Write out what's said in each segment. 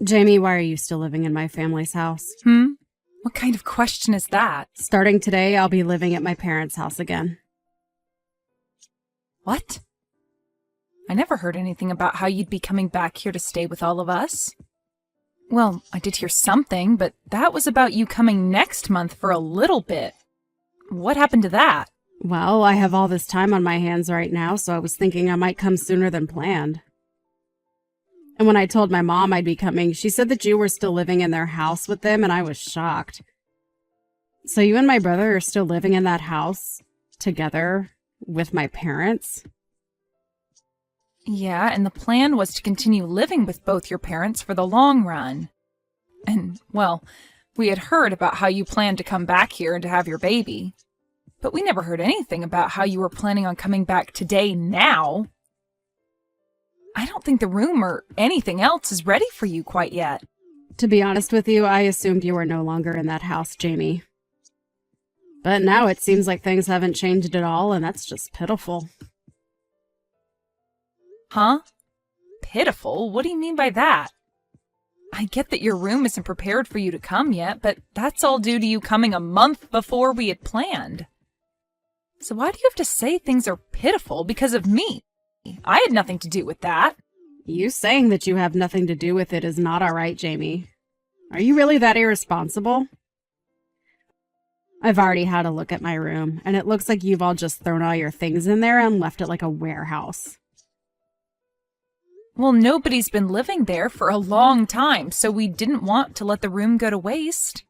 Jamie, why are you still living in my family's house? What kind of question is that? Starting today, I'll be living at my parents' house again. What? I never heard anything about how you'd be coming back here to stay with all of us. Well, I did hear something, but that was about you coming next month for a little bit. What happened to that? Well, I have all this time on my hands right now, so I was thinking I might come sooner than planned. And when I told my mom I'd be coming, she said that you were still living in their house with them, and I was shocked. So you and my brother are still living in that house together with my parents? Yeah, and the plan was to continue living with both your parents for the long run. And, well, we had heard about how you planned to come back here and to have your baby. But we never heard anything about how you were planning on coming back today now. I don't think the room or anything else is ready for you quite yet. To be honest with you, I assumed you were no longer in that house, Jamie. But now it seems like things haven't changed at all, and that's just pitiful. Huh? Pitiful? What do you mean by that? I get that your room isn't prepared for you to come yet, but that's all due to you coming a month before we had planned. So why do you have to say things are pitiful because of me? I had nothing to do with that. You saying that you have nothing to do with it is not all right, Jamie. Are you really that irresponsible? I've already had a look at my room, and it looks like you've all just thrown all your things in there and left it like a warehouse. Well, nobody's been living there for a long time, so we didn't want to let the room go to waste.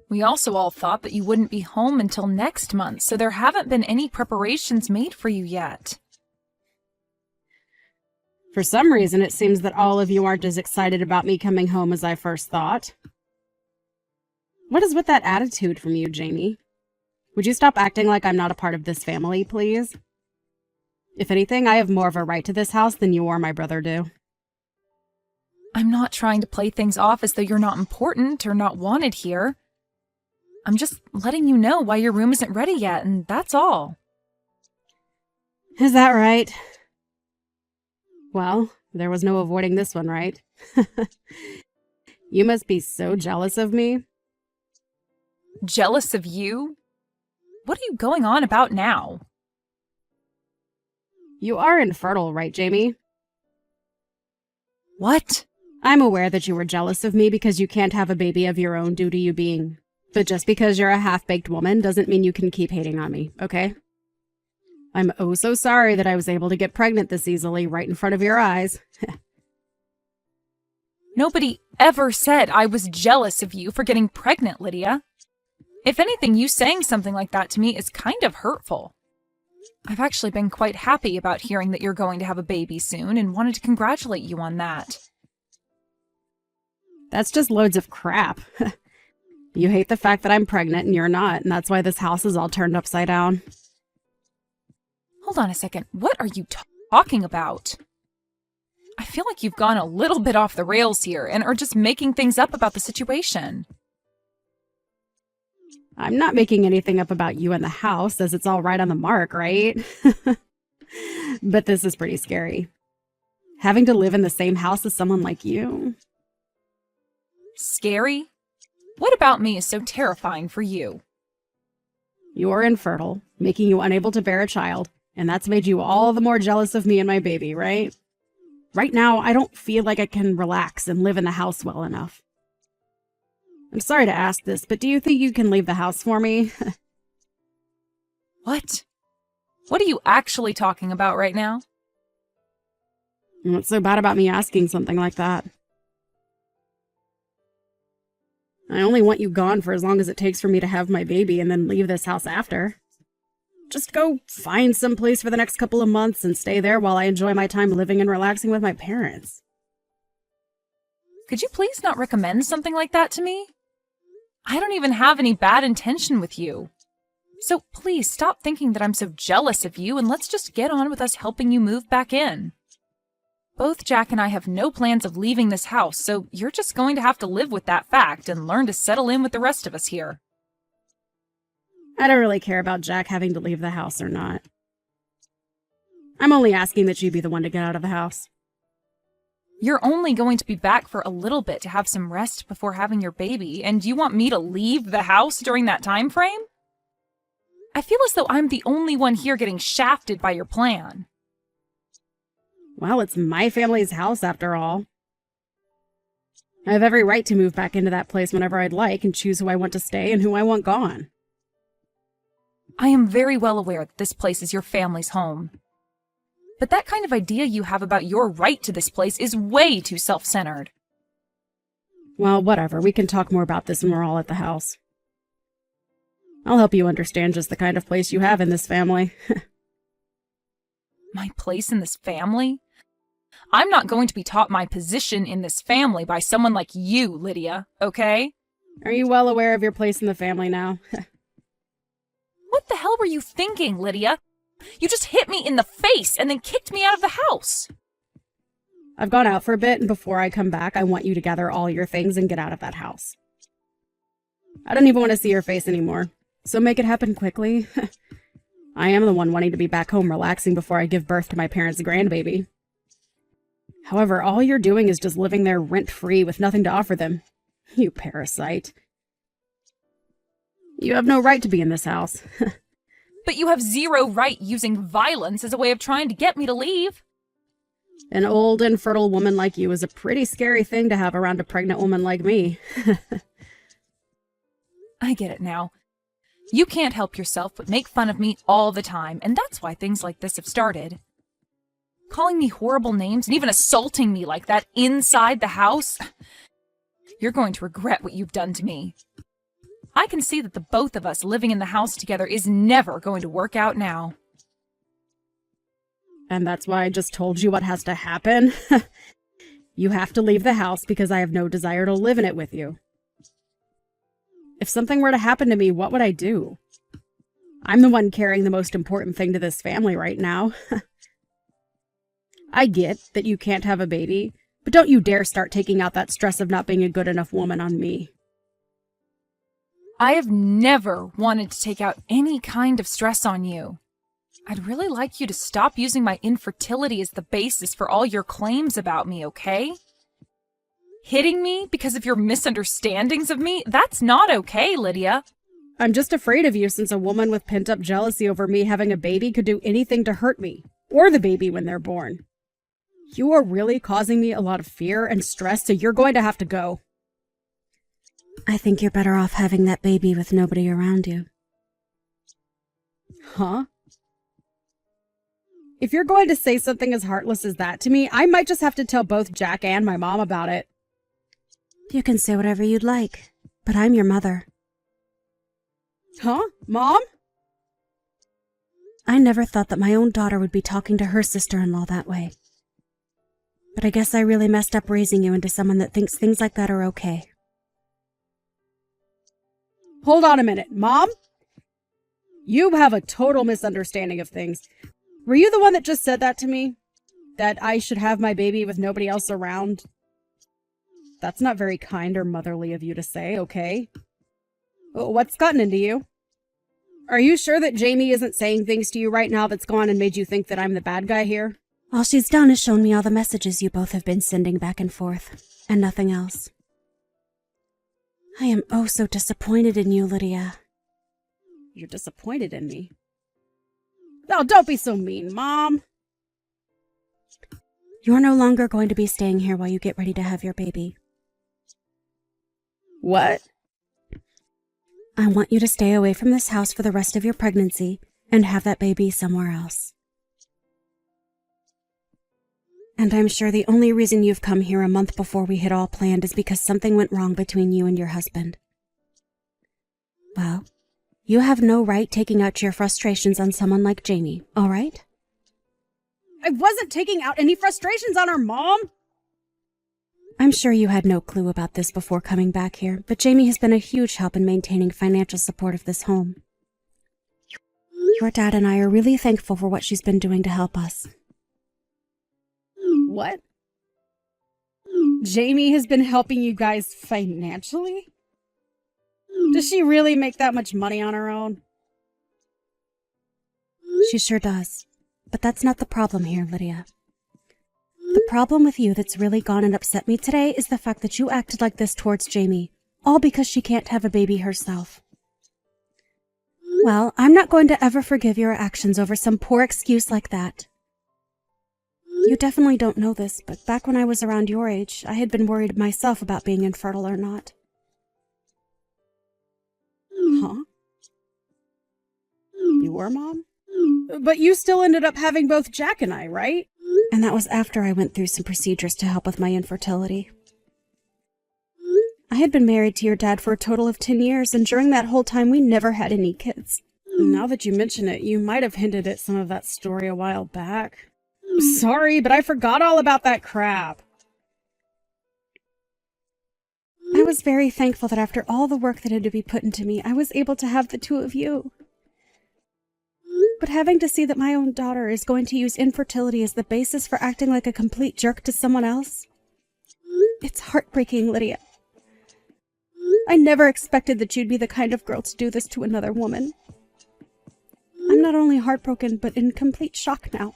We also all thought that you wouldn't be home until next month, so there haven't been any preparations made for you yet. For some reason, it seems that all of you aren't as excited about me coming home as I first thought. What is with that attitude from you, Jamie? Would you stop acting like I'm not a part of this family, please? If anything, I have more of a right to this house than you or my brother do. I'm not trying to play things off as though you're not important or not wanted here. I'm just letting you know why your room isn't ready yet, and that's all. Is that right? Well, there was no avoiding this one, right? You must be so jealous of me. Jealous of you? What are you going on about now? You are infertile, right, Jamie? What? I'm aware that you were jealous of me because you can't have a baby of your own due to you being... But just because you're a half-baked woman doesn't mean you can keep hating on me, okay? I'm oh so sorry that I was able to get pregnant this easily right in front of your eyes. Nobody ever said I was jealous of you for getting pregnant, Lydia. If anything, you saying something like that to me is kind of hurtful. I've actually been quite happy about hearing that you're going to have a baby soon and wanted to congratulate you on that. That's just loads of crap. You hate the fact that I'm pregnant and you're not, and that's why this house is all turned upside down. Hold on a second. What are you talking about? I feel like you've gone a little bit off the rails here and are just making things up about the situation. I'm not making anything up about you and the house, as it's all right on the mark, right? But this is pretty scary. Having to live in the same house as someone like you. Scary? What about me is so terrifying for you? You're infertile, making you unable to bear a child, and that's made you all the more jealous of me and my baby, right? Right now, I don't feel like I can relax and live in the house well enough. I'm sorry to ask this, but do you think you can leave the house for me? What? What are you actually talking about right now? What's so bad about me asking something like that? I only want you gone for as long as it takes for me to have my baby and then leave this house after. Just go find some place for the next couple of months and stay there while I enjoy my time living and relaxing with my parents. Could you please not recommend something like that to me? I don't even have any bad intention with you. So please stop thinking that I'm so jealous of you and let's just get on with us helping you move back in. Both Jack and I have no plans of leaving this house, so you're just going to have to live with that fact and learn to settle in with the rest of us here. I don't really care about Jack having to leave the house or not. I'm only asking that you be the one to get out of the house. You're only going to be back for a little bit to have some rest before having your baby, and you want me to leave the house during that time frame? I feel as though I'm the only one here getting shafted by your plan. Well, it's my family's house after all. I have every right to move back into that place whenever I'd like and choose who I want to stay and who I want gone. I am very well aware that this place is your family's home. But that kind of idea you have about your right to this place is way too self-centered. Well, whatever. We can talk more about this when we're all at the house. I'll help you understand just the kind of place you have in this family. My place in this family? I'm not going to be taught my position in this family by someone like you, Lydia, okay? Are you well aware of your place in the family now? What the hell were you thinking, Lydia? You just hit me in the face and then kicked me out of the house. I've gone out for a bit, and before I come back, I want you to gather all your things and get out of that house. I don't even want to see your face anymore, so make it happen quickly. I am the one wanting to be back home relaxing before I give birth to my parents' grandbaby. However, all you're doing is just living there rent-free with nothing to offer them. You parasite. You have no right to be in this house. But you have zero right using violence as a way of trying to get me to leave. An old, infertile woman like you is a pretty scary thing to have around a pregnant woman like me. I get it now. You can't help yourself but make fun of me all the time, and that's why things like this have started. Calling me horrible names and even assaulting me like that inside the house. You're going to regret what you've done to me. I can see that the both of us living in the house together is never going to work out now. And that's why I just told you what has to happen? You have to leave the house because I have no desire to live in it with you. If something were to happen to me, what would I do? I'm the one carrying the most important thing to this family right now. I get that you can't have a baby, but don't you dare start taking out that stress of not being a good enough woman on me. I have never wanted to take out any kind of stress on you. I'd really like you to stop using my infertility as the basis for all your claims about me, okay? Hitting me because of your misunderstandings of me? That's not okay, Lydia. I'm just afraid of you since a woman with pent-up jealousy over me having a baby could do anything to hurt me, or the baby when they're born. You are really causing me a lot of fear and stress, so you're going to have to go. I think you're better off having that baby with nobody around you. Huh? If you're going to say something as heartless as that to me, I might just have to tell both Jack and my mom about it. You can say whatever you'd like, but I'm your mother. Huh? Mom? I never thought that my own daughter would be talking to her sister-in-law that way. But I guess I really messed up raising you into someone that thinks things like that are okay. Hold on a minute, Mom? You have a total misunderstanding of things. Were you the one that just said that to me? That I should have my baby with nobody else around? That's not very kind or motherly of you to say, okay? What's gotten into you? Are you sure that Jamie isn't saying things to you right now that's gone and made you think that I'm the bad guy here? All she's done is shown me all the messages you both have been sending back and forth, and nothing else. I am oh so disappointed in you, Lydia. You're disappointed in me? Oh, don't be so mean, Mom. You're no longer going to be staying here while you get ready to have your baby. What? I want you to stay away from this house for the rest of your pregnancy and have that baby somewhere else. And I'm sure the only reason you've come here a month before we had all planned is because something went wrong between you and your husband. Well, you have no right taking out your frustrations on someone like Jamie, all right? I wasn't taking out any frustrations on her, Mom! I'm sure you had no clue about this before coming back here, but Jamie has been a huge help in maintaining financial support of this home. Your dad and I are really thankful for what she's been doing to help us. What? Jamie has been helping you guys financially? Does she really make that much money on her own? She sure does. But that's not the problem here, Lydia. The problem with you that's really gone and upset me today is the fact that you acted like this towards Jamie, all because she can't have a baby herself. Well, I'm not going to ever forgive your actions over some poor excuse like that. You definitely don't know this, but back when I was around your age, I had been worried myself about being infertile or not. Huh? You were, Mom? But you still ended up having both Jack and I, right? And that was after I went through some procedures to help with my infertility. I had been married to your dad for a total of 10 years, and during that whole time, we never had any kids. Now that you mention it, you might have hinted at some of that story a while back. Sorry, but I forgot all about that crap. I was very thankful that after all the work that had to be put into me, I was able to have the two of you. But having to see that my own daughter is going to use infertility as the basis for acting like a complete jerk to someone else, it's heartbreaking, Lydia. I never expected that you'd be the kind of girl to do this to another woman. I'm not only heartbroken, but in complete shock now.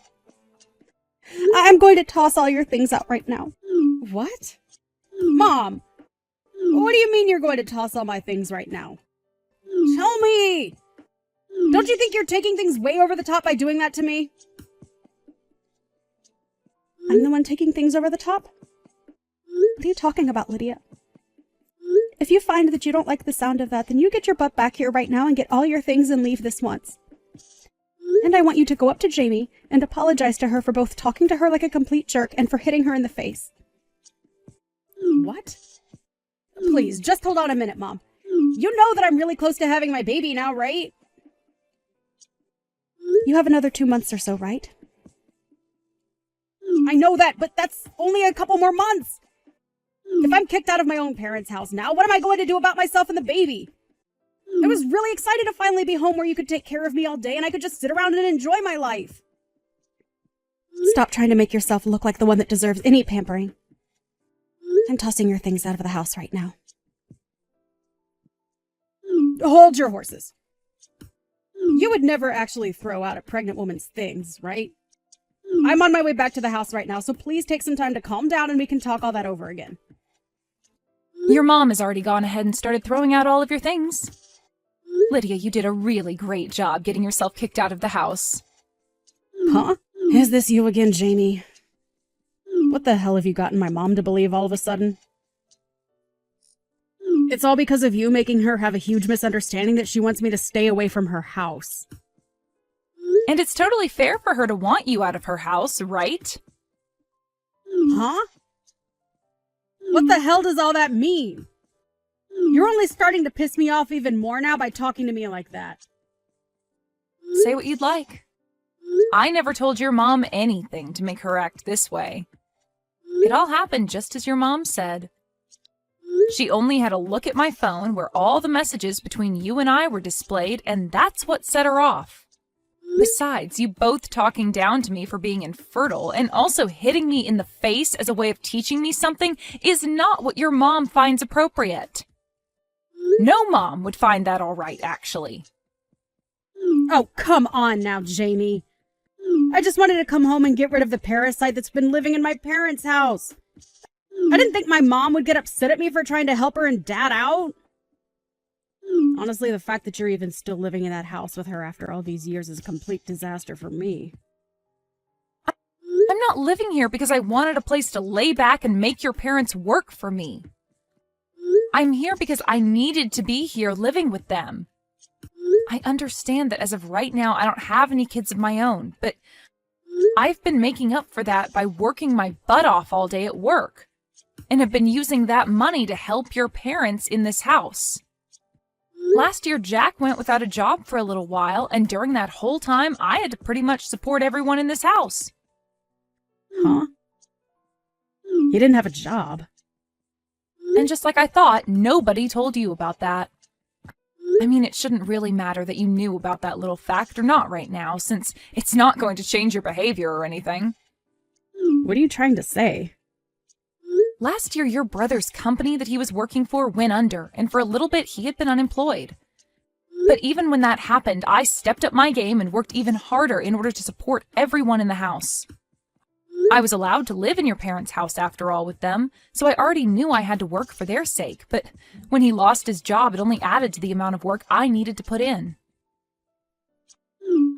I'm going to toss all your things out right now. What? Mom! What do you mean you're going to toss all my things right now? Tell me! Don't you think you're taking things way over the top by doing that to me? I'm the one taking things over the top? What are you talking about, Lydia? If you find that you don't like the sound of that, then you get your butt back here right now and get all your things and leave this once. And I want you to go up to Jamie and apologize to her for both talking to her like a complete jerk and for hitting her in the face. What? Please, just hold on a minute, Mom. You know that I'm really close to having my baby now, right? You have another 2 months or so, right? I know that, but that's only a couple more months. If I'm kicked out of my own parents' house now, what am I going to do about myself and the baby? I was really excited to finally be home where you could take care of me all day and I could just sit around and enjoy my life. Stop trying to make yourself look like the one that deserves any pampering. I'm tossing your things out of the house right now. Hold your horses. You would never actually throw out a pregnant woman's things, right? I'm on my way back to the house right now, so please take some time to calm down and we can talk all that over again. Your mom has already gone ahead and started throwing out all of your things. Lydia, you did a really great job getting yourself kicked out of the house. Huh? Is this you again, Jamie? What the hell have you gotten my mom to believe all of a sudden? It's all because of you making her have a huge misunderstanding that she wants me to stay away from her house. And it's totally fair for her to want you out of her house, right? Huh? What the hell does all that mean? You're only starting to piss me off even more now by talking to me like that. Say what you'd like. I never told your mom anything to make her act this way. It all happened just as your mom said. She only had a look at my phone where all the messages between you and I were displayed, and that's what set her off. Besides, you both talking down to me for being infertile and also hitting me in the face as a way of teaching me something is not what your mom finds appropriate. No mom would find that all right, actually. Oh, come on now, Jamie. I just wanted to come home and get rid of the parasite that's been living in my parents' house. I didn't think my mom would get upset at me for trying to help her and Dad out. Honestly, the fact that you're even still living in that house with her after all these years is a complete disaster for me. I'm not living here because I wanted a place to lay back and make your parents work for me. I'm here because I needed to be here living with them. I understand that as of right now, I don't have any kids of my own, but I've been making up for that by working my butt off all day at work, and have been using that money to help your parents in this house. Last year, Jack went without a job for a little while, and during that whole time, I had to pretty much support everyone in this house. Huh? He didn't have a job. And just like I thought, nobody told you about that. I mean, it shouldn't really matter that you knew about that little fact or not right now, since it's not going to change your behavior or anything. What are you trying to say? Last year, your brother's company that he was working for went under, and for a little bit, he had been unemployed. But even when that happened, I stepped up my game and worked even harder in order to support everyone in the house. I was allowed to live in your parents' house after all with them, so I already knew I had to work for their sake, but when he lost his job, it only added to the amount of work I needed to put in.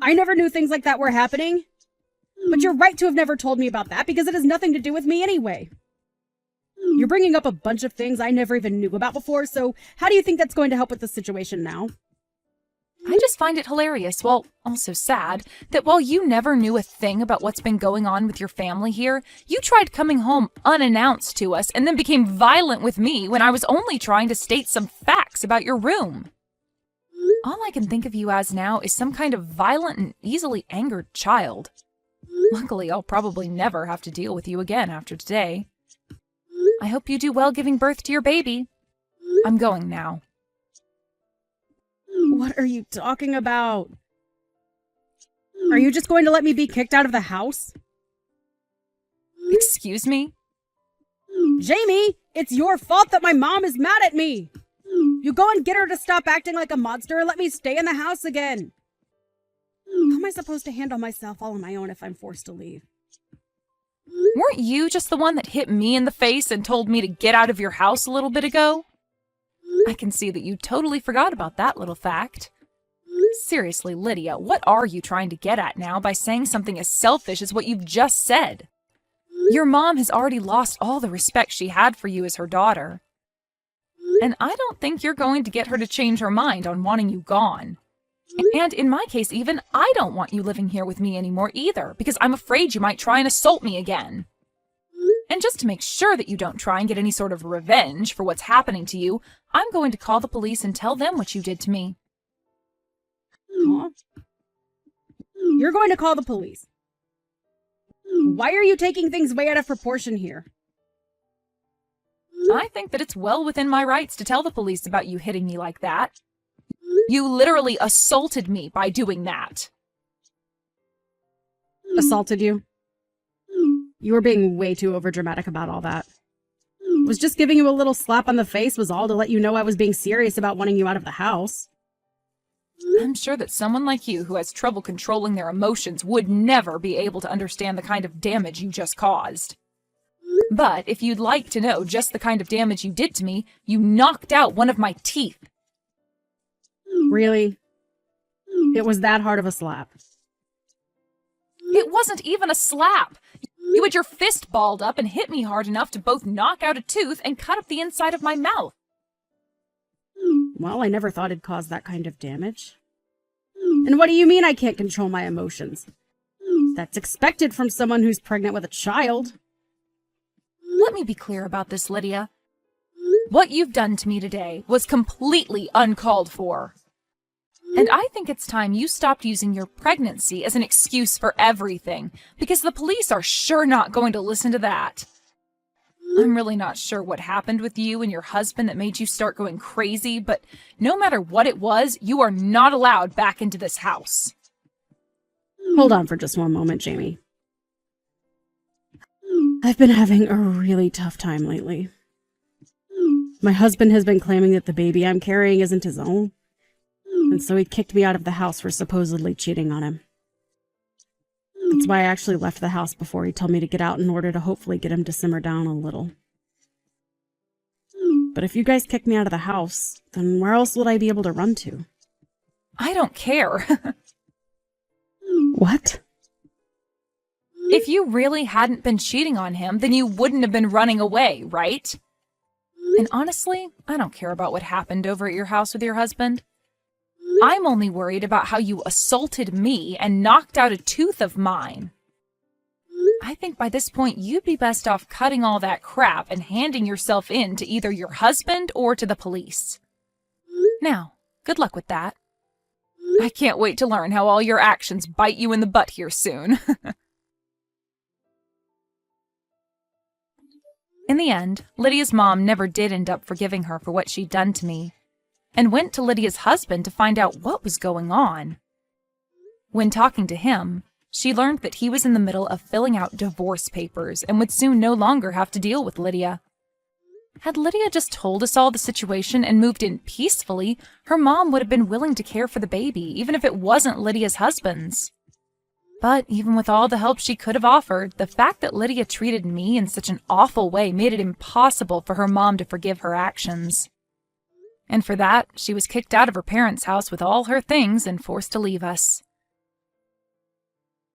I never knew things like that were happening. But you're right to have never told me about that because it has nothing to do with me anyway. You're bringing up a bunch of things I never even knew about before, so how do you think that's going to help with the situation now? I just find it hilarious, well, also sad, that while you never knew a thing about what's been going on with your family here, you tried coming home unannounced to us and then became violent with me when I was only trying to state some facts about your room. All I can think of you as now is some kind of violent and easily angered child. Luckily, I'll probably never have to deal with you again after today. I hope you do well giving birth to your baby. I'm going now. What are you talking about? Are you just going to let me be kicked out of the house? Excuse me? Jamie, it's your fault that my mom is mad at me. You go and get her to stop acting like a monster and let me stay in the house again. How am I supposed to handle myself all on my own if I'm forced to leave? Weren't you just the one that hit me in the face and told me to get out of your house a little bit ago? I can see that you totally forgot about that little fact. Seriously, Lydia, what are you trying to get at now by saying something as selfish as what you've just said? Your mom has already lost all the respect she had for you as her daughter. And I don't think you're going to get her to change her mind on wanting you gone. And in my case even, I don't want you living here with me anymore either, because I'm afraid you might try and assault me again. And just to make sure that you don't try and get any sort of revenge for what's happening to you, I'm going to call the police and tell them what you did to me. Huh? You're going to call the police. Why are you taking things way out of proportion here? I think that it's well within my rights to tell the police about you hitting me like that. You literally assaulted me by doing that. Assaulted you? You were being way too overdramatic about all that. Was just giving you a little slap on the face was all to let you know I was being serious about wanting you out of the house. I'm sure that someone like you who has trouble controlling their emotions would never be able to understand the kind of damage you just caused. But if you'd like to know just the kind of damage you did to me, you knocked out one of my teeth. Really? It was that hard of a slap? It wasn't even a slap. You had your fist balled up and hit me hard enough to both knock out a tooth and cut up the inside of my mouth. Well, I never thought it'd cause that kind of damage. And what do you mean I can't control my emotions? That's expected from someone who's pregnant with a child. Let me be clear about this, Lydia. What you've done to me today was completely uncalled for. And I think it's time you stopped using your pregnancy as an excuse for everything, because the police are sure not going to listen to that. I'm really not sure what happened with you and your husband that made you start going crazy, but no matter what it was, you are not allowed back into this house. Hold on for just one moment, Jamie. I've been having a really tough time lately. My husband has been claiming that the baby I'm carrying isn't his own, and so he kicked me out of the house for supposedly cheating on him. That's why I actually left the house before he told me to get out in order to hopefully get him to simmer down a little. But if you guys kick me out of the house, then where else would I be able to run to? I don't care. What? If you really hadn't been cheating on him, then you wouldn't have been running away, right? And honestly, I don't care about what happened over at your house with your husband. I'm only worried about how you assaulted me and knocked out a tooth of mine. I think by this point you'd be best off cutting all that crap and handing yourself in to either your husband or to the police. Now, good luck with that. I can't wait to learn how all your actions bite you in the butt here soon. In the end, Lydia's mom never did end up forgiving her for what she'd done to me, and went to Lydia's husband to find out what was going on. When talking to him, she learned that he was in the middle of filling out divorce papers and would soon no longer have to deal with Lydia. Had Lydia just told us all the situation and moved in peacefully, her mom would have been willing to care for the baby, even if it wasn't Lydia's husband's. But even with all the help she could have offered, the fact that Lydia treated me in such an awful way made it impossible for her mom to forgive her actions. And for that, she was kicked out of her parents' house with all her things and forced to leave us.